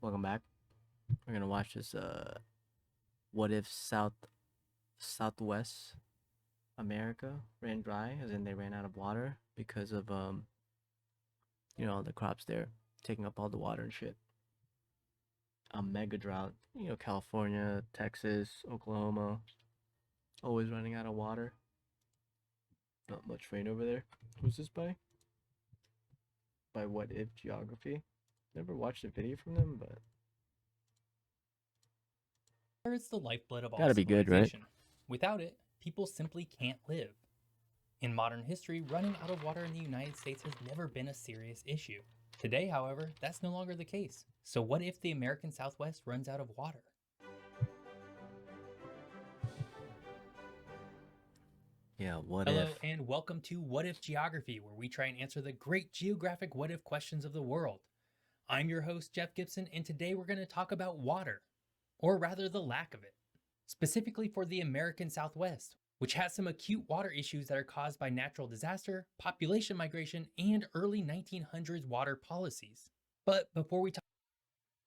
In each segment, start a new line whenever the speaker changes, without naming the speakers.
Welcome back. We're gonna watch this what if Southwest America ran dry, as in they ran out of water because of the crops there taking up all the water and shit. A mega drought. California, Texas, Oklahoma, always running out of water. Not much rain over there. Who's this by? By What If Geography? Never watched a video from them, but
Water is the lifeblood of all
gotta be good, right?
civilization. Without it, people simply can't live. In modern history, running out of water in the United States has never been a serious issue. Today, however, that's no longer the case. So what if the American Southwest runs out of water?
Yeah, what
Hello
if?
and welcome to What If Geography, where we try and answer the great geographic what if questions of the world. I'm your host, Jeff Gibson, and today we're going to talk about water, or rather the lack of it, specifically for the American Southwest, which has some acute water issues that are caused by natural disaster, population migration, and early 1900s water policies. But before we talk,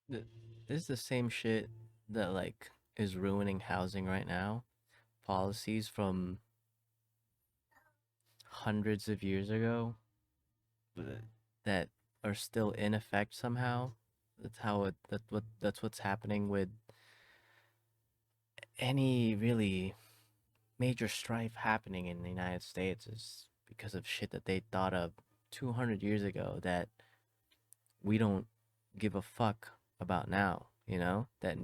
This is the same shit that is ruining housing right now. Policies from hundreds of years ago that are still in effect somehow. That's what's happening with any really major strife happening in the United States is because of shit that they thought of 200 years ago that we don't give a fuck about now, that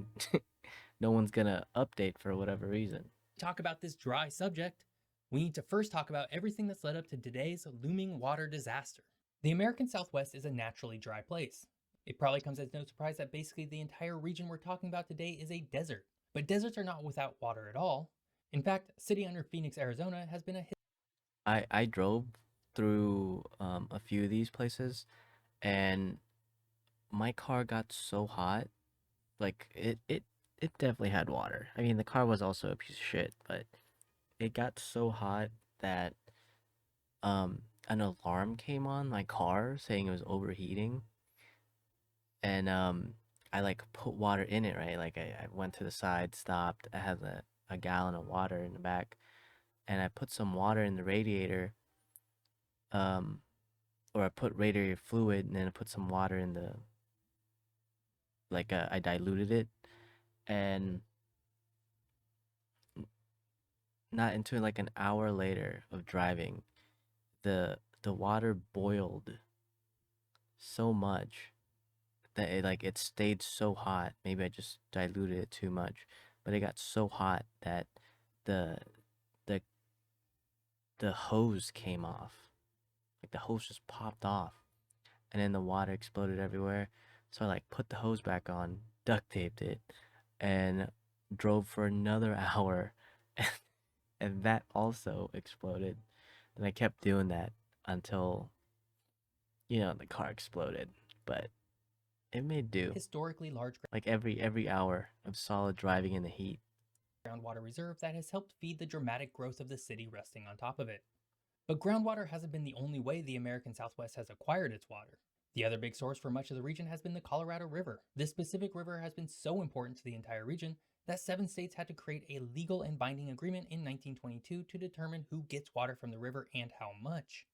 no one's gonna update for whatever reason.
talk about this dry subject, we need to first talk about everything that's led up to today's looming water disaster. The American Southwest is a naturally dry place. It probably comes as no surprise that basically the entire region we're talking about today is a desert. But deserts are not without water at all. In fact, a city under Phoenix, Arizona has been a
I drove through a few of these places, and my car got so hot. It definitely had water. I mean, the car was also a piece of shit, but it got so hot that an alarm came on my car saying it was overheating, and I put water in it, right? I went to the side, stopped. I had a gallon of water in the back, and I put some water in the radiator, um, or I put radiator fluid, and then I put some water in the I diluted it, and not into an hour later of driving, the water boiled so much that it stayed so hot. Maybe I just diluted it too much, but it got so hot that the the the hose came off. Like the hose just popped off, and then the water exploded everywhere. So I put the hose back on, duct taped it, and drove for another hour, and that also exploded. And I kept doing that until the car exploded, but it made do.
historically large
Like every hour of solid driving in the heat.
groundwater reserve that has helped feed the dramatic growth of the city resting on top of it. But groundwater hasn't been the only way the American Southwest has acquired its water. The other big source for much of the region has been the Colorado River. This specific river has been so important to the entire region that 7 states had to create a legal and binding agreement in 1922 to determine who gets water from the river and how much.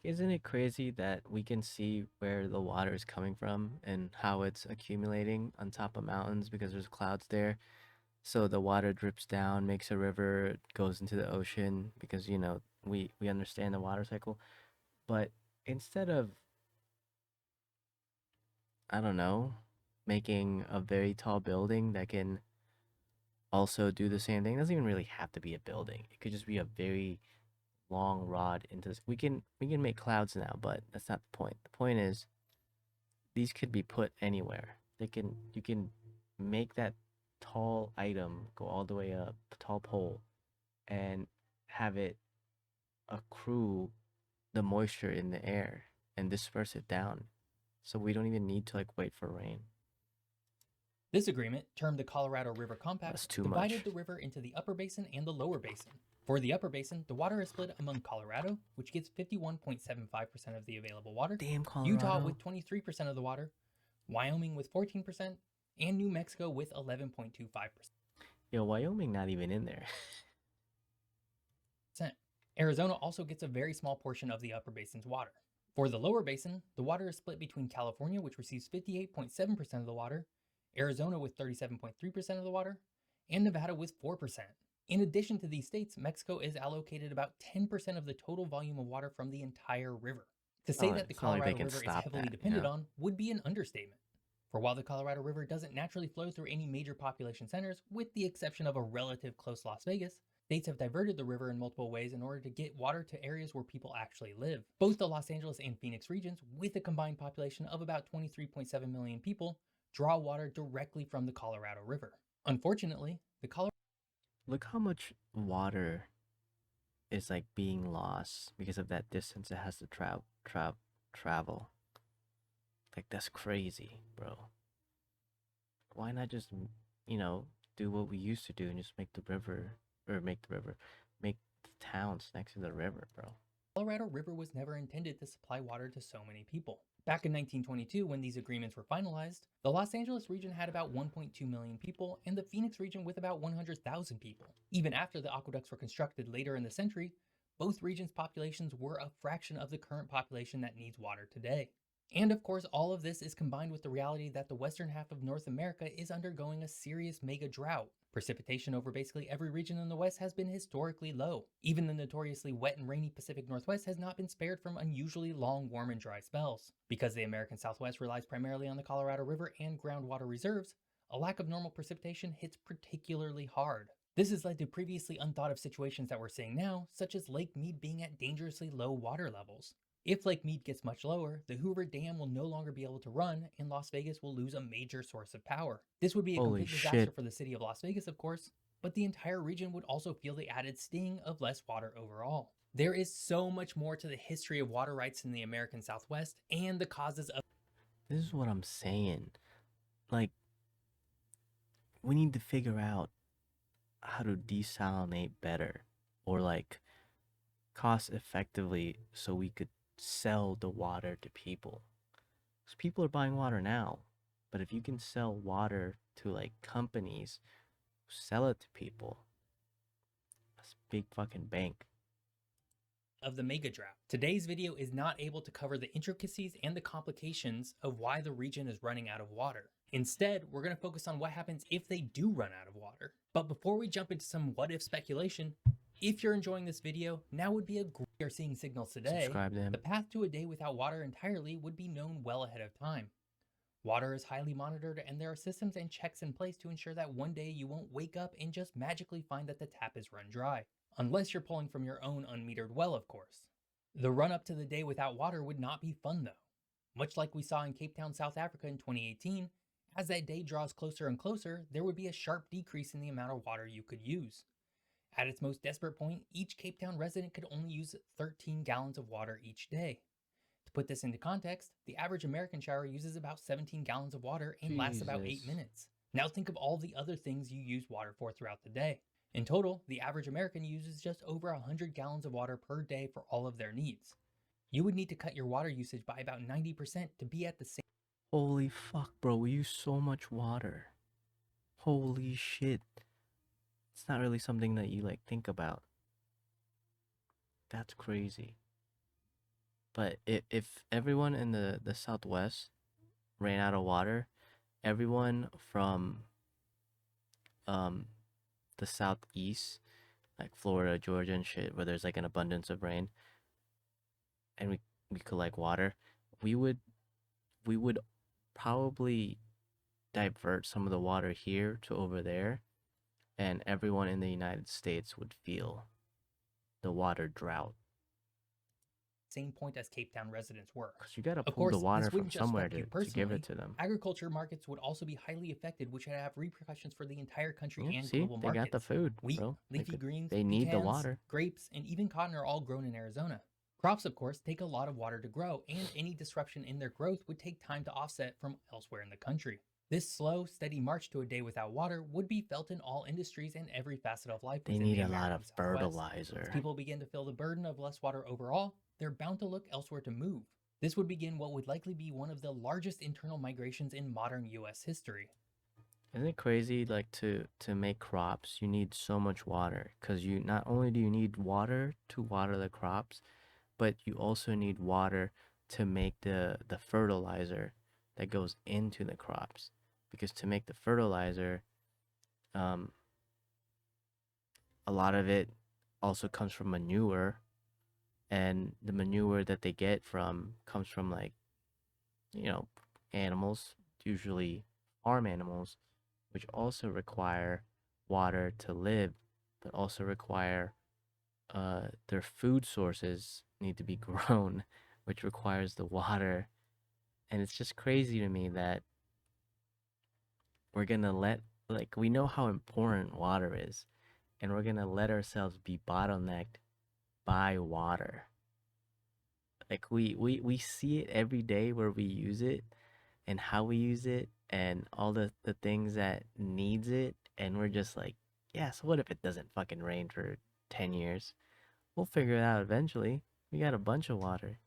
Isn't it crazy that we can see where the water is coming from and how it's accumulating on top of mountains because there's clouds there? So the water drips down, makes a river, goes into the ocean because we understand the water cycle. But instead of, I don't know, making a very tall building that can also do the same thing, it doesn't even really have to be a building. It could just be a very long rod into this. We can make clouds now, but that's not the point. The point is these could be put anywhere. You can make that tall item go all the way up, tall pole, and have it accrue the moisture in the air and disperse it down. So we don't even need to wait for rain.
This agreement, termed the Colorado River
That's
Compact,
too
divided
much.
the river into the upper basin and the lower basin. For the upper basin, the water is split among Colorado, which gets 51.75% of the available water,
Damn
Utah
Colorado.
with 23% of the water, Wyoming with 14%, and New Mexico with 11.25%.
Yo, Wyoming not even in there.
Arizona also gets a very small portion of the upper basin's water. For the lower basin, the water is split between California, which receives 58.7% of the water, Arizona with 37.3% of the water, and Nevada with 4%. In addition to these states, Mexico is allocated about 10% of the total volume of water from the entire river. To say that the
It's not like they
Colorado
can
River is
stop
heavily
that, you
depended
know?
on would be an understatement. For while the Colorado River doesn't naturally flow through any major population centers, with the exception of a relative close Las Vegas, states have diverted the river in multiple ways in order to get water to areas where people actually live. Both the Los Angeles and Phoenix regions, with a combined population of about 23.7 million people, draw water directly from the Colorado River. Unfortunately, the Colorado
Look how much water is like being lost because of that distance it has to travel. Like that's crazy, bro. Why not just, you know, do what we used to do and just make the river or make the towns next to the river, bro.
Colorado River was never intended to supply water to so many people. Back in 1922, when these agreements were finalized, the Los Angeles region had about 1.2 million people and the Phoenix region with about 100,000 people. Even after the aqueducts were constructed later in the century, both regions' populations were a fraction of the current population that needs water today. And of course, all of this is combined with the reality that the western half of North America is undergoing a serious mega drought. Precipitation over basically every region in the West has been historically low. Even the notoriously wet and rainy Pacific Northwest has not been spared from unusually long, warm, and dry spells. Because the American Southwest relies primarily on the Colorado River and groundwater reserves, a lack of normal precipitation hits particularly hard. This has led to previously unthought of situations that we're seeing now, such as Lake Mead being at dangerously low water levels. If Lake Mead gets much lower, the Hoover Dam will no longer be able to run, and Las Vegas will lose a major source of power. This would be a
Holy
complete disaster
shit.
for the city of Las Vegas, of course, but the entire region would also feel the added sting of less water overall. There is so much more to the history of water rights in the American Southwest and the causes of.
This is what I'm saying. Like, we need to figure out how to desalinate better or like cost effectively so we could sell the water to people. Because people are buying water now. But if you can sell water to like companies, sell it to people, that's a big fucking bank.
Of the mega drought. Today's video is not able to cover the intricacies and the complications of why the region is running out of water. Instead, we're going to focus on what happens if they do run out of water. But before we jump into some what if speculation, if you're enjoying this video, now would be a great are seeing signals today.
Subscribe to him.
The path to a day without water entirely would be known well ahead of time. Water is highly monitored and there are systems and checks in place to ensure that one day you won't wake up and just magically find that the tap is run dry. Unless you're pulling from your own unmetered well, of course. The run up to the day without water would not be fun though. Much like we saw in Cape Town, South Africa in 2018, as that day draws closer and closer, there would be a sharp decrease in the amount of water you could use. At its most desperate point, each Cape Town resident could only use 13 gallons of water each day. To put this into context, the average American shower uses about 17 gallons of water and lasts about 8 minutes. Now think of all the other things you use water for throughout the day. In total, the average American uses just over 100 gallons of water per day for all of their needs. You would need to cut your water usage by about 90% to be at the same.
Holy fuck, bro. We use so much water. Holy shit. It's not really something that you like think about. That's crazy. But if everyone in the Southwest ran out of water, everyone from the Southeast, like Florida, Georgia, and shit, where there's like an abundance of rain, and we collect water, we would probably divert some of the water here to over there, and everyone in the United States would feel the water drought.
Same point as Cape Town residents were.
Because you gotta
Of
pull the
course,
water
this
from
wouldn't just
somewhere
affect you
to give
personally.
it to them.
Agriculture markets would also be highly affected, which would have repercussions for the entire country
Yeah,
and
see,
global
they
markets.
got the food,
Wheat,
bro.
leafy greens,
they need the
pecans,
water.
grapes, and even cotton are all grown in Arizona. Crops, of course, take a lot of water to grow, and any disruption in their growth would take time to offset from elsewhere in the country. This slow, steady march to a day without water would be felt in all industries and every facet of life
They
within
need
the
a lot
American
of
Southwest.
fertilizer.
As people begin to feel the burden of less water overall, they're bound to look elsewhere to move. This would begin what would likely be one of the largest internal migrations in modern US history.
Isn't it crazy? Like to make crops, you need so much water because you not only do you need water to water the crops, but you also need water to make the fertilizer that goes into the crops. Because to make the fertilizer, um, a lot of it also comes from manure, and the manure that they get from comes from like, you know, animals, usually farm animals, which also require water to live, but also require their food sources need to be grown, which requires the water. And it's just crazy to me that we're gonna let, like, we know how important water is, and we're gonna let ourselves be bottlenecked by water. Like we see it every day where we use it and how we use it and all the things that needs it, and we're just like, yeah, so what if it doesn't fucking rain for 10 years? We'll figure it out eventually. We got a bunch of water.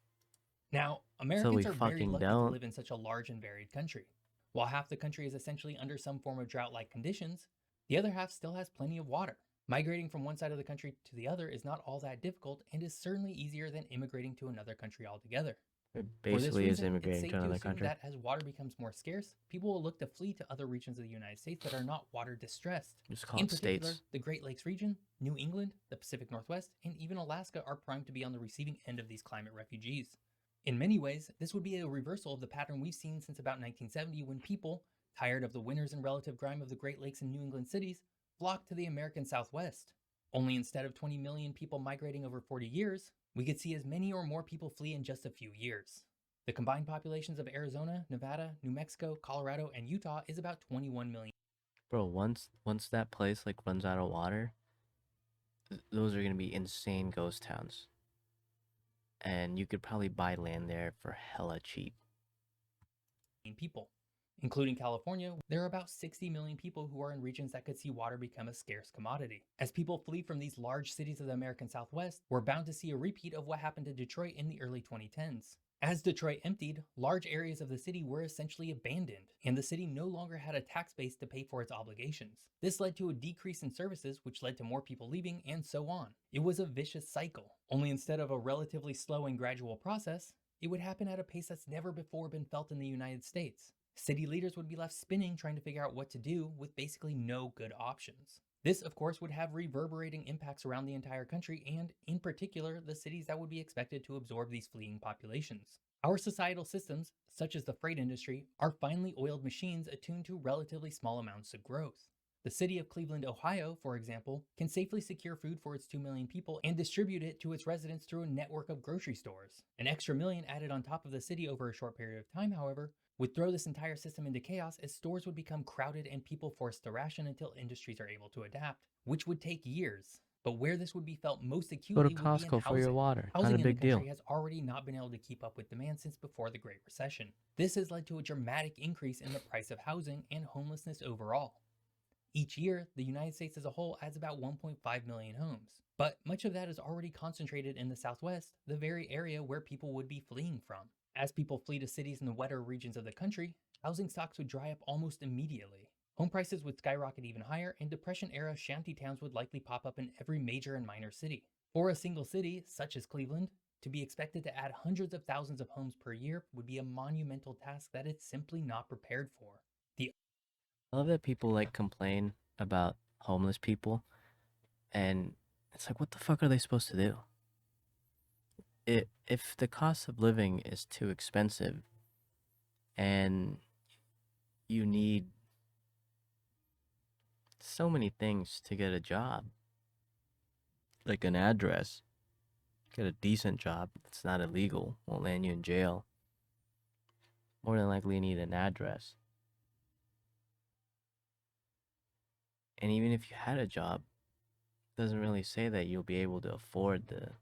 Now,
So we
Americans are very
fucking
lucky to
don't.
live in such a large and varied country. While half the country is essentially under some form of drought like conditions, the other half still has plenty of water. Migrating from one side of the country to the other is not all that difficult and is certainly easier than immigrating to another country altogether.
It
For this
basically is
reason, it's
immigrating to
safe to
another
assume
country.
that as water becomes more scarce, people will look to flee to other regions of the United States that are not water distressed.
Just call
In
it
particular,
states.
the Great Lakes region, New England, the Pacific Northwest, and even Alaska are primed to be on the receiving end of these climate refugees. In many ways, this would be a reversal of the pattern we've seen since about 1970 when people, tired of the winters and relative grime of the Great Lakes and New England cities, flocked to the American Southwest. Only instead of 20 million people migrating over 40 years, we could see as many or more people flee in just a few years. The combined populations of Arizona, Nevada, New Mexico, Colorado, and Utah is about 21 million.
Bro, once that place like runs out of water, those are gonna be insane ghost towns. And you could probably buy land there for hella cheap.
People. Including California, there are about 60 million people who are in regions that could see water become a scarce commodity. As people flee from these large cities of the American Southwest, we're bound to see a repeat of what happened to Detroit in the early 2010s. As Detroit emptied, large areas of the city were essentially abandoned, and the city no longer had a tax base to pay for its obligations. This led to a decrease in services, which led to more people leaving, and so on. It was a vicious cycle, only instead of a relatively slow and gradual process, it would happen at a pace that's never before been felt in the United States. City leaders would be left spinning trying to figure out what to do with basically no good options. This, of course, would have reverberating impacts around the entire country and, in particular, the cities that would be expected to absorb these fleeing populations. Our societal systems, such as the freight industry, are finely oiled machines attuned to relatively small amounts of growth. The city of Cleveland, Ohio, for example, can safely secure food for its 2 million people and distribute it to its residents through a network of grocery stores. An extra million added on top of the city over a short period of time, however, would throw this entire system into chaos as stores would become crowded and people forced to ration until industries are able to adapt, which would take years. But where this would be felt most
Go to
acutely would be in
Costco for your
housing.
water. Not a
Housing in the
big
country
deal.
has already not been able to keep up with demand since before the Great Recession. This has led to a dramatic increase in the price of housing and homelessness overall. Each year, the United States as a whole adds about 1.5 million homes. But much of that is already concentrated in the Southwest, the very area where people would be fleeing from. As people flee to cities in the wetter regions of the country, housing stocks would dry up almost immediately. Home prices would skyrocket even higher, and Depression era shanty towns would likely pop up in every major and minor city. For a single city, such as Cleveland, to be expected to add hundreds of thousands of homes per year would be a monumental task that it's simply not prepared for. The
I love that people like complain about homeless people, and it's like, what the fuck are they supposed to do? If the cost of living is too expensive and you need so many things to get a job, like an address, get a decent job that's not illegal, won't land you in jail. More than likely, you need an address. And even if you had a job, it doesn't really say that you'll be able to afford the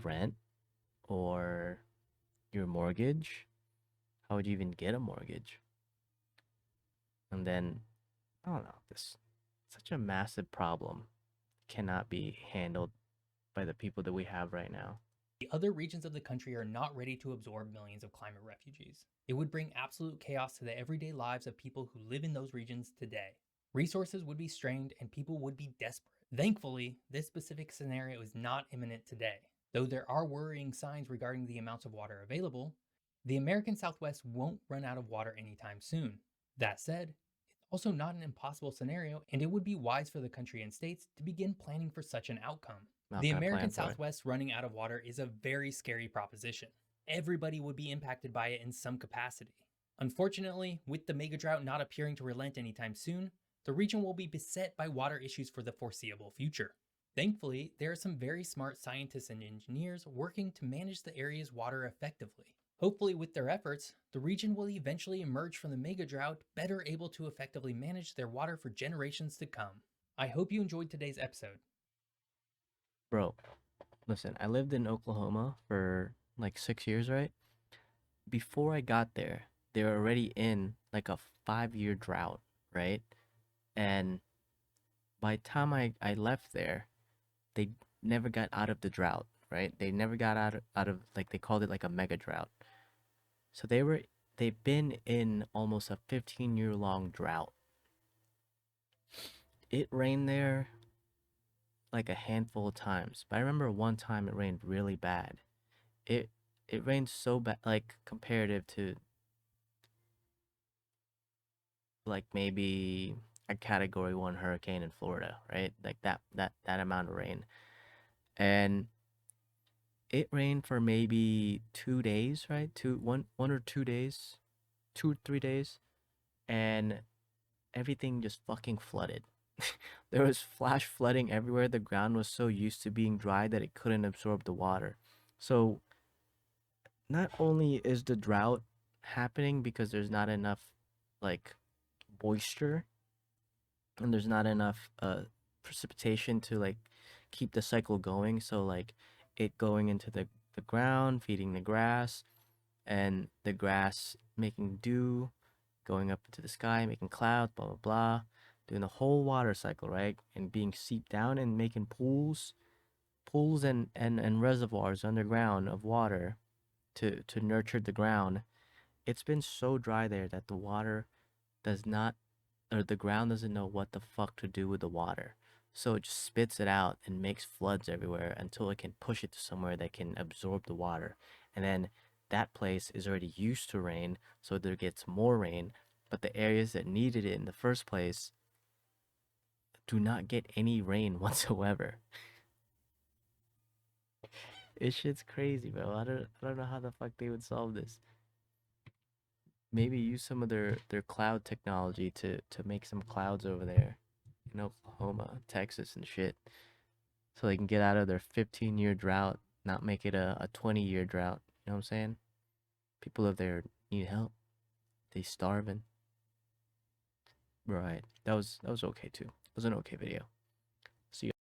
rent or your mortgage. How would you even get a mortgage? And then, I don't know, this such a massive problem cannot be handled by the people that we have right now.
The other regions of the country are not ready to absorb millions of climate refugees. It would bring absolute chaos to the everyday lives of people who live in those regions today. Resources would be strained and people would be desperate. Thankfully, this specific scenario is not imminent today. Though there are worrying signs regarding the amounts of water available, the American Southwest won't run out of water anytime soon. That said, it's also not an impossible scenario, and it would be wise for the country and states to begin planning for such an outcome.
Not
The
gonna
American
plan for it.
Southwest running out of water is a very scary proposition. Everybody would be impacted by it in some capacity. Unfortunately, with the mega drought not appearing to relent anytime soon, the region will be beset by water issues for the foreseeable future. Thankfully, there are some very smart scientists and engineers working to manage the area's water effectively. Hopefully, with their efforts, the region will eventually emerge from the mega drought better able to effectively manage their water for generations to come. I hope you enjoyed today's episode.
Bro, listen, I lived in Oklahoma for like 6 years, right? Before I got there, they were already in like a 5 year drought, right? And by the time I left there, they never got out of the drought, right? They never got out of like they called it like a mega drought. So they've been in almost a 15-year long drought. It rained there like a handful of times, but I remember one time it rained really bad. It it rained so bad, like comparative to like maybe a category 1 hurricane in Florida, right? Like that amount of rain. And it rained for maybe 2 days, right? 1 or 2 days, 2 or 3 days, and everything just fucking flooded. There was flash flooding everywhere. The ground was so used to being dry that it couldn't absorb the water. So not only is the drought happening because there's not enough like moisture and there's not enough precipitation to like keep the cycle going, so like it going into the ground, feeding the grass, and the grass making dew, going up into the sky, making clouds, blah blah blah, doing the whole water cycle, right? And being seeped down and making pools and reservoirs underground of water to nurture the ground. It's been so dry there that the water does not, or the ground doesn't know what the fuck to do with the water. So it just spits it out and makes floods everywhere until it can push it to somewhere that can absorb the water. And then that place is already used to rain, so there gets more rain. But the areas that needed it in the first place do not get any rain whatsoever. This shit's crazy, bro. I don't know how the fuck they would solve this. Maybe use some of their cloud technology to make some clouds over there in Oklahoma, Texas, and shit, so they can get out of their 15-year drought, not make it a 20-year drought. You know what I'm saying? People over there need help. They starving. Right. That was okay too. It was an okay video. See you.